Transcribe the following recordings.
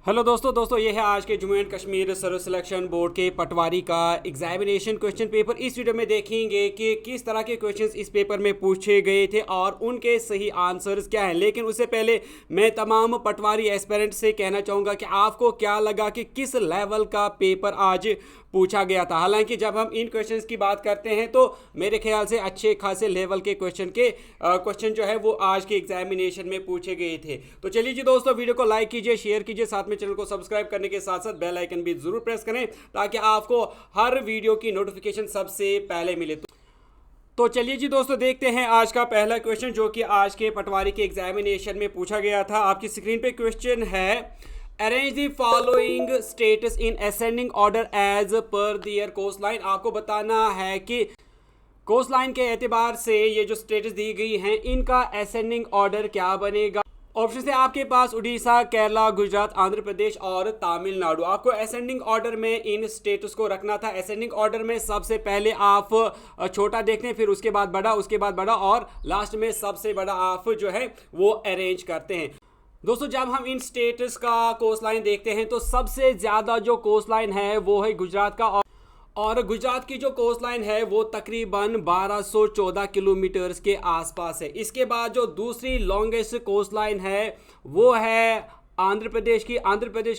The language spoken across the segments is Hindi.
हेलो दोस्तों ये है आज के Jammu and Kashmir service selection board के पटवारी का एग्जामिनेशन क्वेश्चन पेपर। इस वीडियो में देखेंगे कि किस तरह के क्वेश्चंस इस पेपर में पूछे गए थे और उनके सही आंसर्स क्या हैं। लेकिन उससे पहले मैं तमाम पटवारी एस्पिरेंट से कहना चाहूँगा कि आपको क्या लगा कि किस लेवल का पेपर आज पूछा गया था। हालांकि जब हम इन क्वेश्चंस की बात करते हैं तो मेरे ख्याल से अच्छे खासे लेवल के क्वेश्चन जो है वो आज के एग्जामिनेशन में पूछे गए थे। तो चलिए जी दोस्तों, वीडियो को लाइक कीजिए, शेयर कीजिए, साथ में चैनल को सब्सक्राइब करने के साथ साथ बेल आइकन भी जरूर प्रेस करें ताकि आपको हर वीडियो की नोटिफिकेशन सबसे पहले मिले। तो चलिए जी दोस्तों, देखते हैं आज का पहला क्वेश्चन जो कि आज के पटवारी के एग्जामिनेशन में पूछा गया था। आपकी स्क्रीन पे क्वेश्चन है, arrange the following states in ascending order as per their coast line. आपको बताना है कि कोस्ट लाइन के एतबार से ये जो स्टेटस दी गई हैं इनका असेंडिंग ऑर्डर क्या बनेगा। ऑप्शन है आपके पास उड़ीसा, केरला, गुजरात, आंध्र प्रदेश और तमिलनाडु। आपको असेंडिंग ऑर्डर में इन स्टेटस को रखना था। असेंडिंग ऑर्डर में सबसे पहले आप छोटा देखते हैं, फिर उसके बाद बड़ा, उसके बाद बड़ा और लास्ट में सबसे बड़ा आप जो है वो अरेंज करते हैं। दोस्तों जब हम इन स्टेट्स का कोस्ट लाइन देखते हैं तो सबसे ज़्यादा जो कोस्ट लाइन है वो है गुजरात का और गुजरात की जो कोस्ट लाइन है वो तकरीबन 1214 किलोमीटर्स के आसपास है। इसके बाद जो दूसरी लॉन्गेस्ट कोस्ट लाइन है वो है आंध्र प्रदेश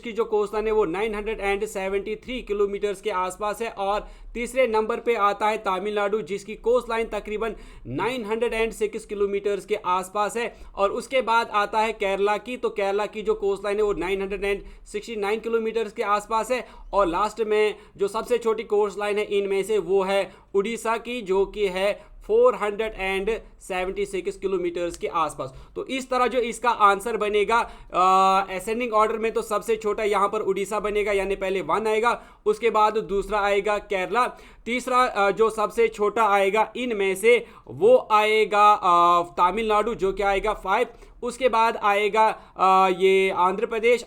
की जो कोस्ट लाइन है वो 973 किलोमीटर्स के आसपास है। और तीसरे नंबर पे आता है तमिलनाडु जिसकी कोस्ट लाइन तकरीबन 906 किलोमीटर्स के आसपास है। और उसके बाद आता है केरला तो केरला की जो कोस्ट लाइन है वो 969 किलोमीटर्स के आसपास है। और लास्ट में जो सबसे छोटी कोस्ट लाइन है इनमें से वो है उड़ीसा की जो कि है 476 किलोमीटर्स के आसपास। तो इस तरह जो इसका आंसर बनेगा असेंडिंग ऑर्डर में तो सबसे छोटा यहाँ पर उड़ीसा बनेगा, यानी पहले 1 आएगा, उसके बाद दूसरा आएगा केरला, तीसरा जो सबसे छोटा आएगा इनमें से वो आएगा तमिलनाडु जो कि आएगा 5, उसके बाद आएगा ये आंध्र प्रदेश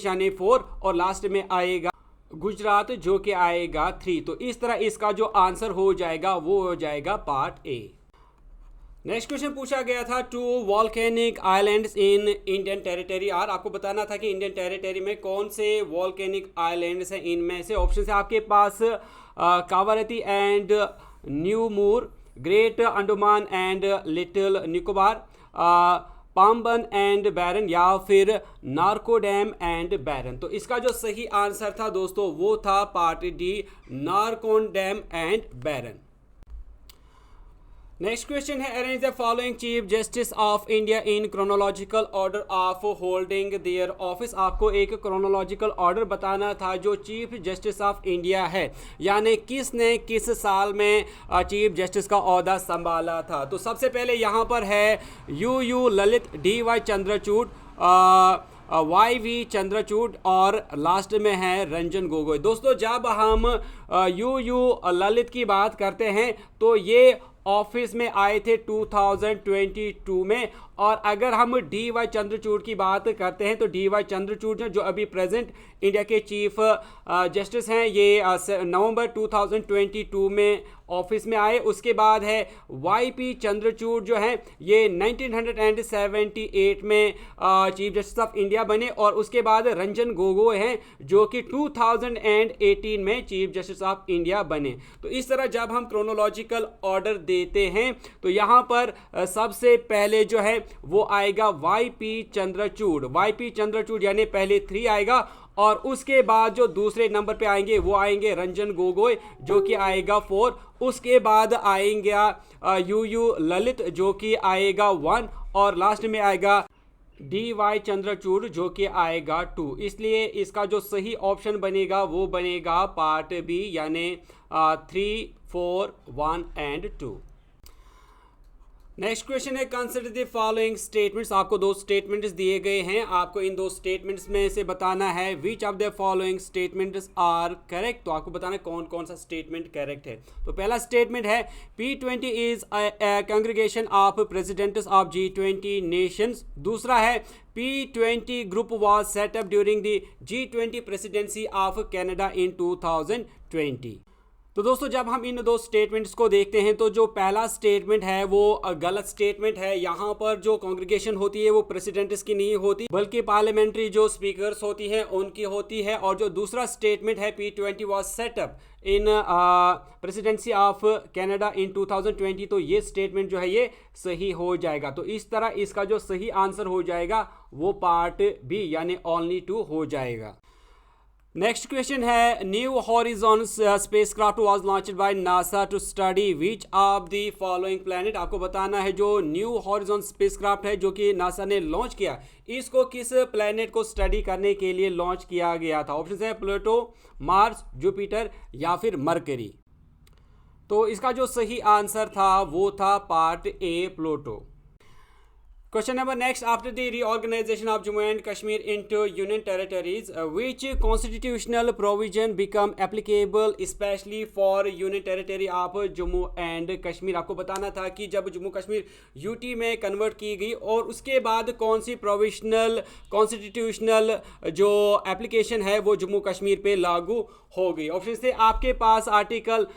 यानी 4 और लास्ट में आएगा गुजरात जो कि आएगा 3। तो इस तरह इसका जो आंसर हो जाएगा वो हो जाएगा पार्ट ए। नेक्स्ट क्वेश्चन पूछा गया था, 2 volcanic islands in Indian territory are. आपको बताना था कि इंडियन टेरिटरी में कौन से वॉल्केनिक आइलैंड्स हैं। इनमें से ऑप्शन है आपके पास Kavaratti and New Moore, Great Andaman and Little Nicobar, Pamban and Barren या फिर नारकोडेम एंड बैरन। तो इसका जो सही आंसर था दोस्तों वो था part D, Narcondam and Barren. Next question है, arrange the following chief justice of India in chronological order of holding their office. आपको एक क्रोनोलॉजिकल ऑर्डर बताना था जो चीफ जस्टिस ऑफ इंडिया है, यानी किसने किस साल में चीफ जस्टिस का ओहदा संभाला था। तो सबसे पहले यहाँ पर है you Lalit, DY Chandrachud, YV Chandrachud और लास्ट में है रंजन गोगोई। दोस्तों जब हम यू ललित की बात करते हैं तो ये ऑफिस में आए थे 2022 में। और अगर हम DY चंद्रचूड़ की बात करते हैं तो DY चंद्रचूड़ जो अभी प्रेजेंट इंडिया के चीफ जस्टिस हैं ये नवंबर 2022 में ऑफिस में आए। उसके बाद है YP चंद्रचूड़ जो है ये 1978 में चीफ जस्टिस ऑफ इंडिया बने। और उसके बाद रंजन गोगोई हैं जो कि 2018 में चीफ जस्टिस ऑफ इंडिया बने। तो इस तरह जब हम क्रोनोलॉजिकल ऑर्डर देते हैं तो यहाँ पर सबसे पहले जो है वो आएगा YP चंद्रचूड़ यानी पहले 3 आएगा। और उसके बाद जो दूसरे नंबर पे आएंगे वो आएंगे रंजन गोगोई जो कि आएगा 4, उसके बाद आएंगे यू ललित जो कि आएगा 1 और लास्ट में आएगा DY चंद्रचूड़ जो कि आएगा 2। इसलिए इसका जो सही ऑप्शन बनेगा वो बनेगा पार्ट बी यानी 3, 4, 1 एंड 2। नेक्स्ट क्वेश्चन है, कंसिडर द फॉलोइंग स्टेटमेंट्स। आपको 2 स्टेटमेंट्स दिए गए हैं, आपको इन 2 स्टेटमेंट्स में से बताना है which of the following statements are correct. तो आपको बताना है कौन कौन सा स्टेटमेंट करेक्ट है। तो पहला स्टेटमेंट है P20 is a congregation of presidents of G20 nations. दूसरा है P20 group was set up during the G20 presidency of Canada in 2020। तो दोस्तों जब हम इन दो स्टेटमेंट्स को देखते हैं तो जो पहला स्टेटमेंट है वो गलत स्टेटमेंट है। यहाँ पर जो कांग्रीगेशन होती है वो प्रेसिडेंट्स की नहीं होती बल्कि पार्लियामेंट्री जो स्पीकर्स होती हैं उनकी होती है। और जो दूसरा स्टेटमेंट है P20 was set up in presidency of Canada in 2020, तो ये स्टेटमेंट जो है ये सही हो जाएगा। तो इस तरह इसका जो सही आंसर हो जाएगा वो पार्ट बी यानी ओनली 2 हो जाएगा। नेक्स्ट क्वेश्चन है new horizon spacecraft was launched by NASA to study which of the following planet. आपको बताना है जो न्यू हॉरिजॉन स्पेसक्राफ्ट है जो कि नासा ने लॉन्च किया, इसको किस प्लैनेट को स्टडी करने के लिए लॉन्च किया गया था। ऑप्शन है प्लूटो, मार्स, जुपिटर या फिर मरकरी। तो इसका जो सही आंसर था वो था part A Pluto. Question number next. After the reorganization of Jammu and Kashmir into union territories, which constitutional provision become applicable especially for union territory of Jammu and Kashmir? आपको बताना था कि जब जम्मू कश्मीर यूटी में कन्वर्ट की गई और उसके बाद कौन सी प्रोविजनल कॉन्स्टिट्यूशनल जो एप्लीकेशन है वो जम्मू कश्मीर पे लागू हो गई। ऑप्शन थे आपके पास आर्टिकल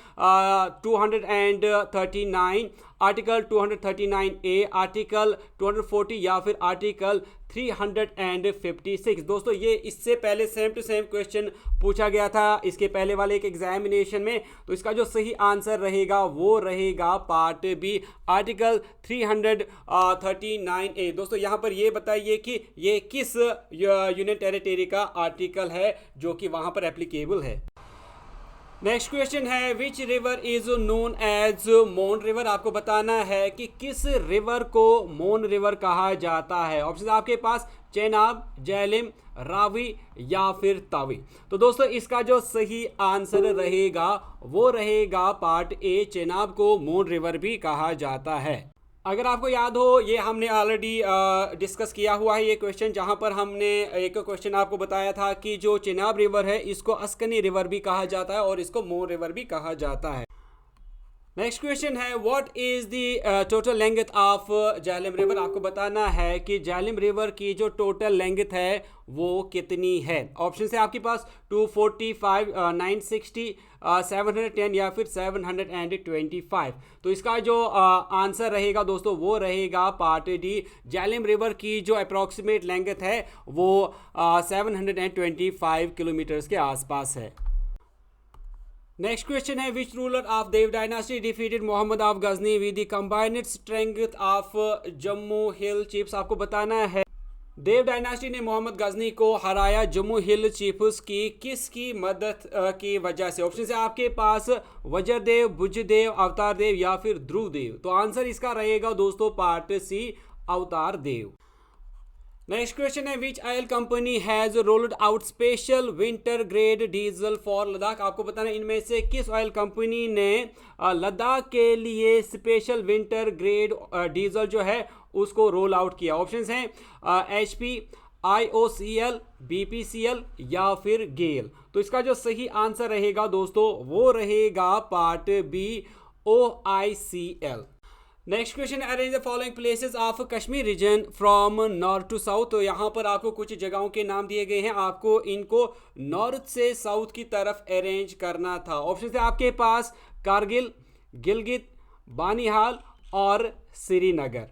239, आर्टिकल 239A, आर्टिकल 240 या फिर आर्टिकल 356। दोस्तों ये इससे पहले सेम टू सेम क्वेश्चन पूछा गया था इसके पहले वाले एक एग्जामिनेशन में। तो इसका जो सही आंसर रहेगा वो रहेगा पार्ट बी आर्टिकल 339A। दोस्तों यहाँ पर ये बताइए कि ये किस यूनियन टेरिटरी का आर्टिकल है जो कि वहाँ पर एप्लीकेबल है। नेक्स्ट क्वेश्चन है which river is known as Mon river. आपको बताना है कि किस रिवर को मोन रिवर कहा जाता है। ऑप्शन आपके पास चेनाब, झेलम, रावी या फिर तावी। तो दोस्तों इसका जो सही आंसर रहेगा वो रहेगा पार्ट ए, चेनाब को मोन रिवर भी कहा जाता है। अगर आपको याद हो ये हमने ऑलरेडी डिस्कस किया हुआ है ये क्वेश्चन, जहां पर हमने एक क्वेश्चन आपको बताया था कि जो चेनाब रिवर है इसको अस्कनी रिवर भी कहा जाता है और इसको मोन रिवर भी कहा जाता है। नेक्स्ट क्वेश्चन है what is the total length of Jhelum river. आपको बताना है कि झेलम रिवर की जो टोटल लेंथ है वो कितनी है। ऑप्शन है आपके पास 245, 960, 710 या फिर 725। तो इसका जो आंसर रहेगा दोस्तों वो रहेगा पार्ट डी, झेलम रिवर की जो अप्रॉक्सीमेट लेंथ है वो 725 किलोमीटर्स के आसपास है। नेक्स्ट क्वेश्चन है which ruler of Dev dynasty defeated Mohammad of Ghazni with the combined strength of Jammu hill chiefs. आपको बताना है देव डायनास्टी ने मोहम्मद गजनी को हराया जम्मू हिल चीफ्स की किसकी मदद की वजह से। ऑप्शन है आपके पास वज्रदेव, बुजदेव, अवतार देव या फिर ध्रुव देव। तो आंसर इसका रहेगा दोस्तों पार्ट सी, अवतार देव। नेक्स्ट क्वेश्चन है विच oil company has rolled out special winter grade diesel for Ladakh. आपको बताना है इनमें से किस ऑयल कंपनी ने लद्दाख के लिए स्पेशल विंटर ग्रेड डीजल जो है उसको रोल आउट किया। ऑप्शंस हैं HP, IOCL, BPCL या फिर गेल। तो इसका जो सही आंसर रहेगा दोस्तों वो रहेगा part B, OICL। Next question arrange the following places of Kashmir region from north to south. तो यहाँ पर आपको कुछ जगहों के नाम दिए गए हैं, आपको इनको नॉर्थ से साउथ की तरफ अरेंज करना था। ऑप्शन है आपके पास कारगिल, गिलगित, बानीहाल और श्रीनगर।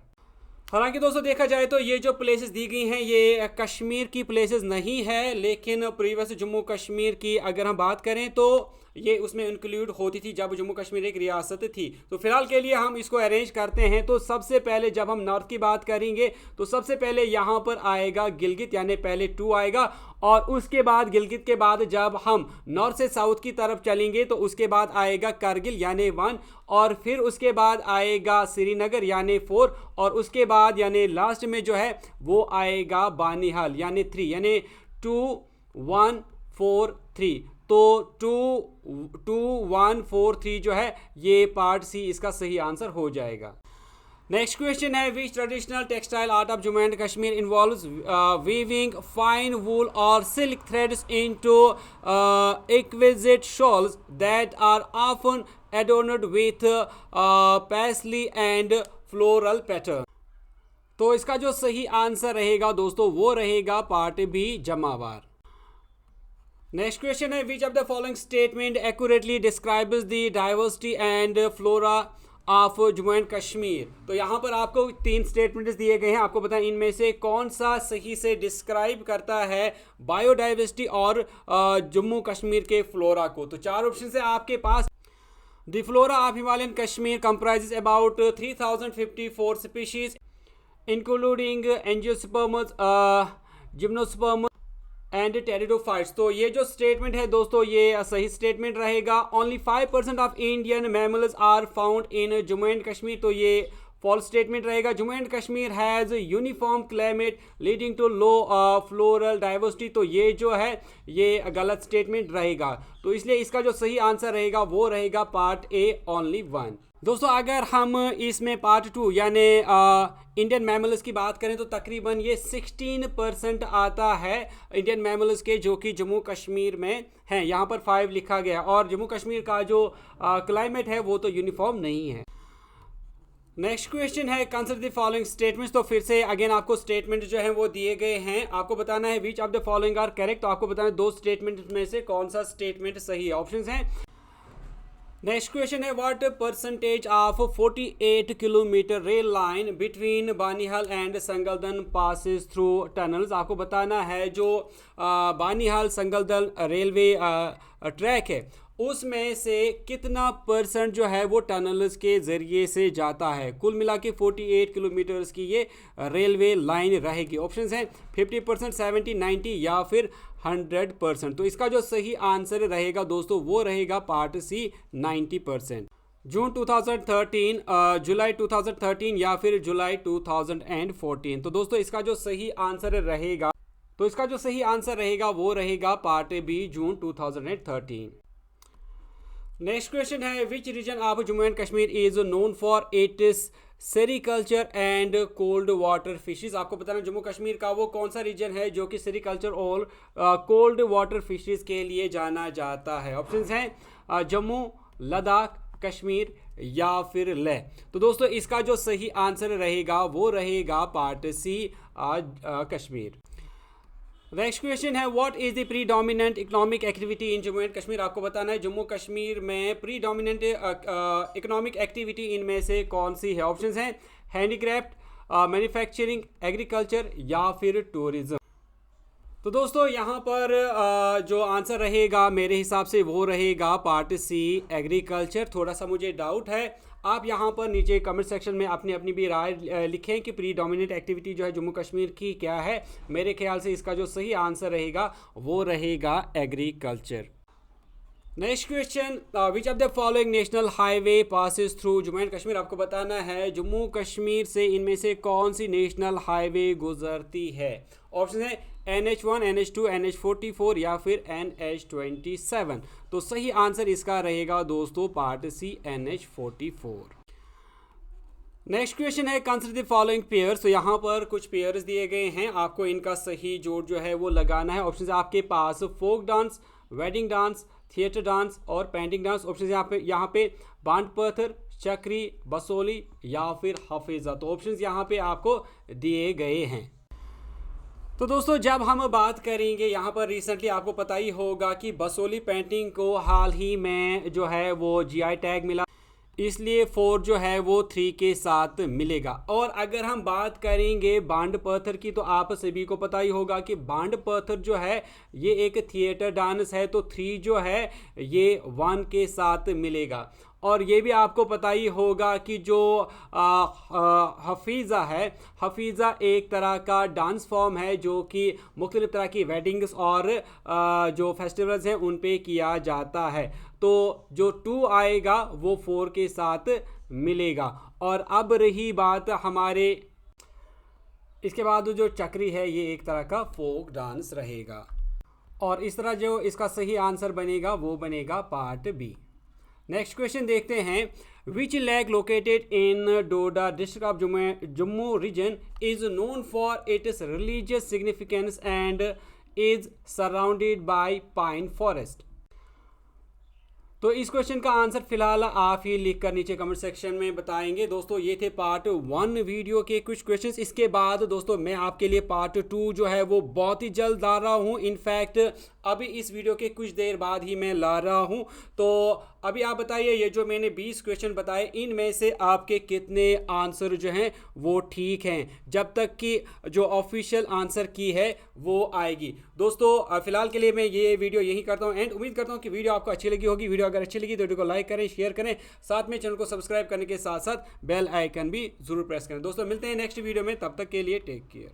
हालांकि दोस्तों देखा जाए तो ये जो प्लेसेस दी गई हैं ये कश्मीर की प्लेसेस नहीं है, लेकिन प्रीवियस जम्मू कश्मीर की अगर हम बात करें तो ये उसमें इंक्लूड होती थी जब जम्मू कश्मीर एक रियासत थी। तो फिलहाल के लिए हम इसको अरेंज करते हैं। तो सबसे पहले जब हम नॉर्थ की बात करेंगे तो सबसे पहले यहाँ पर आएगा गिलगित, यानी पहले 2 आएगा और उसके बाद गिलगित के बाद जब हम नॉर्थ से साउथ की तरफ चलेंगे तो उसके बाद आएगा कारगिल यानी 1 और फिर उसके बाद आएगा श्रीनगर यानी 4 और उसके बाद यानी लास्ट में जो है वो आएगा बानीहाल यानी 3 यानी 2 1 4 3। तो 2 1 4 3 जो है ये पार्ट सी इसका सही आंसर हो जाएगा। नेक्स्ट क्वेश्चन है which traditional textile art of Jammu and Kashmir involves weaving fine wool और silk threads into exquisite shawls that are often adorned with paisley and floral pattern. तो इसका जो सही आंसर रहेगा दोस्तों वो रहेगा part B, Jamawar. Next question है which of the following statement accurately describes the diversity and flora of Jammu and Kashmir. तो यहाँ पर आपको 3 स्टेटमेंट्स दिए गए हैं, आपको बताएं इनमें से कौन सा सही से डिस्क्राइब करता है बायोडाइवर्सिटी और जम्मू कश्मीर के फ्लोरा को। तो 4 ऑप्शन है आपके पास। The flora of Himalayan Kashmir comprises about 3054 species including angiosperms, gymnosperm and pteridophytes. तो ये जो स्टेटमेंट है दोस्तों ये सही स्टेटमेंट रहेगा। Only 5% of Indian mammals are found in Jammu and Kashmir. तो ये फॉल्स स्टेटमेंट रहेगा। Jammu and Kashmir has uniform climate leading to low floral diversity. तो ये जो है ये गलत स्टेटमेंट रहेगा। तो इसलिए इसका जो सही आंसर रहेगा वो रहेगा पार्ट ए ओनली 1। दोस्तों अगर हम इसमें पार्ट 2 यानी इंडियन मैमल्स की बात करें तो तकरीबन ये 16% आता है इंडियन मैमल्स के जो कि जम्मू कश्मीर में हैं। यहाँ पर 5 लिखा गया और जम्मू कश्मीर का जो क्लाइमेट है वो तो यूनिफॉर्म नहीं है। नेक्स्ट क्वेश्चन है कंसिडर द फॉलोइंग स्टेटमेंट्स। तो फिर से अगेन आपको स्टेटमेंट जो है वो दिए गए हैं, आपको बताना है which of the following are correct. तो आपको बताना है 2 स्टेटमेंट में से कौन सा स्टेटमेंट सही है। ऑप्शंस हैं। नेक्स्ट क्वेश्चन है what percentage of 48 kilometre rail line between Banihal and Sangaldan passes through tunnels. आपको बताना है जो बानीहाल संगलदन रेलवे ट्रैक है उसमें से कितना परसेंट जो है वो टनल्स के ज़रिए से जाता है। कुल मिला के 48 किलोमीटर्स की ये रेलवे लाइन रहेगी। ऑप्शंस हैं 50%, 70, 90 या फिर 100%। तो इसका जो सही आंसर रहेगा दोस्तों वो रहेगा पार्ट सी 90%। जून 2013, जुलाई 2013 या फिर जुलाई 2014। तो दोस्तों इसका जो सही आंसर रहेगा वो रहेगा पार्ट बी जून 2013। नेक्स्ट क्वेश्चन है which region of Jammu and Kashmir is known for it's sericulture and cold water fishes. आपको बताना जम्मू कश्मीर का वो कौन सा रीजन है जो कि सेरिकल्चर और कोल्ड वाटर फिशेज के लिए जाना जाता है। ऑप्शंस हैं जम्मू, लद्दाख, कश्मीर या फिर लेह। तो दोस्तों इसका जो सही आंसर रहेगा वो रहेगा part C Kashmir. Next question है what is the predominant economic activity in Jammu and Kashmir. आपको बताना है जम्मू कश्मीर में प्रीडोमिनेंट इकोनॉमिक एक्टिविटी इनमें से कौन सी है। ऑप्शंस हैं हैंडीक्राफ्ट, मैन्युफैक्चरिंग, एग्रीकल्चर या फिर टूरिज्म। तो दोस्तों यहाँ पर जो आंसर रहेगा मेरे हिसाब से वो रहेगा पार्ट सी एग्रीकल्चर। थोड़ा सा मुझे डाउट है, आप यहाँ पर नीचे कमेंट सेक्शन में अपनी अपनी भी राय लिखें कि प्रीडोमिनेंट एक्टिविटी जो है जम्मू कश्मीर की क्या है। मेरे ख्याल से इसका जो सही आंसर रहेगा वो रहेगा agriculture. Next question which of the following national highway passes through Jammu and Kashmir. आपको बताना है जम्मू कश्मीर से इनमें से कौन सी नेशनल हाईवे गुजरती है। ऑप्शन है NH1, NH2, NH44 या फिर NH27। तो सही आंसर इसका रहेगा दोस्तों part C NH44। Next question है कंसिडर द फॉलोइंग पेयर्स। तो यहाँ पर कुछ पेयर्स दिए गए हैं, आपको इनका सही जोड़ जो है वो लगाना है। ऑप्शन आपके पास folk dance, wedding dance, theatre dance और पेंटिंग डांस। ऑप्शन यहाँ पे बांड पत्थर, चक्री, बसोली या फिर हफीज़ा। तो ऑप्शन यहाँ पे आपको दिए गए हैं। तो दोस्तों जब हम बात करेंगे यहाँ पर रिसेंटली आपको पता ही होगा कि बसोली पेंटिंग को हाल ही में जो है वो GI टैग मिला, इसलिए 4 जो है वो 3 के साथ मिलेगा। और अगर हम बात करेंगे बांड पत्थर की तो आप सभी को पता ही होगा कि बांड पत्थर जो है ये एक थिएटर डांस है, तो 3 जो है ये 1 के साथ मिलेगा। और ये भी आपको पता ही होगा कि जो हफीज़ा है, हफीज़ा एक तरह का डांस फॉर्म है जो कि मुख्तलिफ तरह की वेडिंग्स और जो फेस्टिवल्स हैं उन पे किया जाता है। तो जो 2 आएगा वो 4 के साथ मिलेगा। और अब रही बात हमारे इसके बाद जो चक्री है ये एक तरह का फोक डांस रहेगा। और इस तरह जो इसका सही आंसर बनेगा वो बनेगा पार्ट बी। नेक्स्ट क्वेश्चन देखते हैं which lake located in Doda district of Jammu region is known for its religious significance and is surrounded by pine forest. तो इस क्वेश्चन का आंसर फिलहाल आप ही लिख कर नीचे कमेंट सेक्शन में बताएंगे। दोस्तों ये थे पार्ट 1 वीडियो के कुछ क्वेश्चंस। इसके बाद दोस्तों मैं आपके लिए पार्ट 2 जो है वो बहुत ही जल्द ला रहा हूँ। इनफैक्ट अभी इस वीडियो के कुछ देर बाद ही मैं ला रहा हूँ। तो अभी आप बताइए, ये जो मैंने 20 क्वेश्चन बताए इनमें से आपके कितने आंसर जो हैं वो ठीक हैं, जब तक कि जो ऑफिशियल आंसर की है वो आएगी। दोस्तों फिलहाल के लिए मैं ये वीडियो यही करता हूँ एंड उम्मीद करता हूँ कि वीडियो आपको अच्छी लगी होगी। वीडियो अगर अच्छी लगी तो वीडियो को लाइक करें, शेयर करें, साथ में चैनल को सब्सक्राइब करने के साथ साथ बेल आइकन भी जरूर प्रेस करें। दोस्तों मिलते हैं नेक्स्ट वीडियो में, तब तक के लिए टेक केयर।